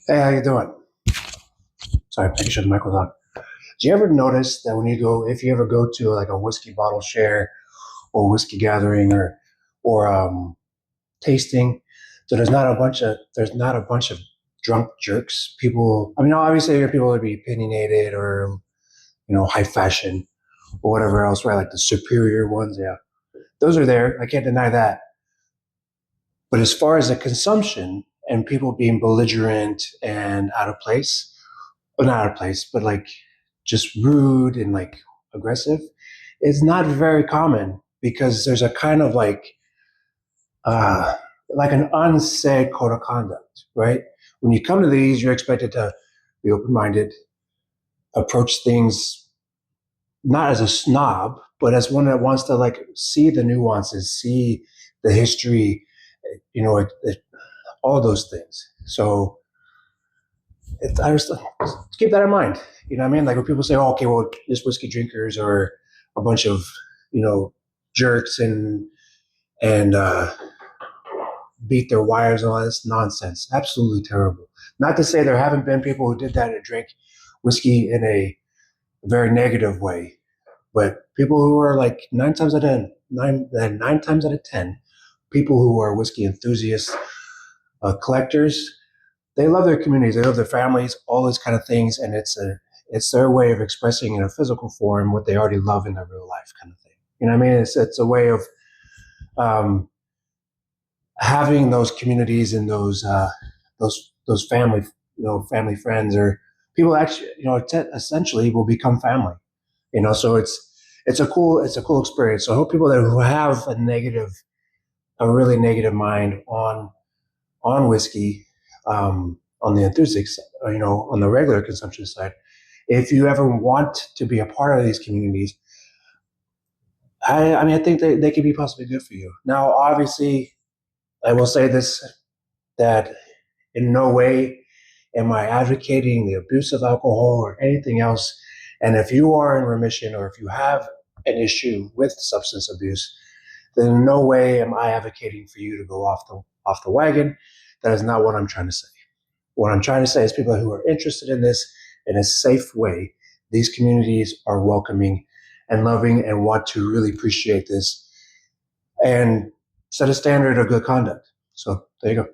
Hey, how you doing? Sorry, making sure the mic was on. Do you ever notice that when you go, if you ever go to like a whiskey bottle share or whiskey gathering or tasting, so there's not a bunch of drunk jerks. People, I mean, obviously there are people that be opinionated or high fashion or whatever else, right? Like the superior ones, yeah, those are there. I can't deny that. But as far as the consumption and people being belligerent and out of place, well, not out of place, but like just rude and like aggressive, it's not very common because there's a kind of uh, like an unsaid code of conduct, right? When you come to these, you're expected to be open minded, approach things not as a snob, but as one that wants to like see the nuances, see the history, all those things. So I just keep that in mind. You know what I mean? Like when people say, "Oh, okay, well, just whiskey drinkers or a bunch of you know jerks and beat their wives and all this nonsense." Absolutely terrible. Not to say there haven't been people who did that and drank whiskey in a very negative way, but people who are like nine times out of 10, people who are whiskey enthusiasts, collectors, they love their communities, they love their families, all those kind of things, and it's their way of expressing in a physical form what they already love in their real life, kind of thing. You know what I mean? It's a way of um, having those communities and those family family friends or people actually essentially will become family. So it's a cool experience. So I hope people that who have a really negative mind on whiskey, on the enthusiasts, on the regular consumption side. If you ever want to be a part of these communities, I mean, I think they could be possibly good for you. Now, obviously, I will say this that in no way am I advocating the abuse of alcohol or anything else. And if you are in remission or if you have an issue with substance abuse, then in no way am I advocating for you to go off the wagon. That is not what I'm trying to say. What I'm trying to say is people who are interested in this in a safe way, these communities are welcoming and loving and want to really appreciate this and set a standard of good conduct. So there you go.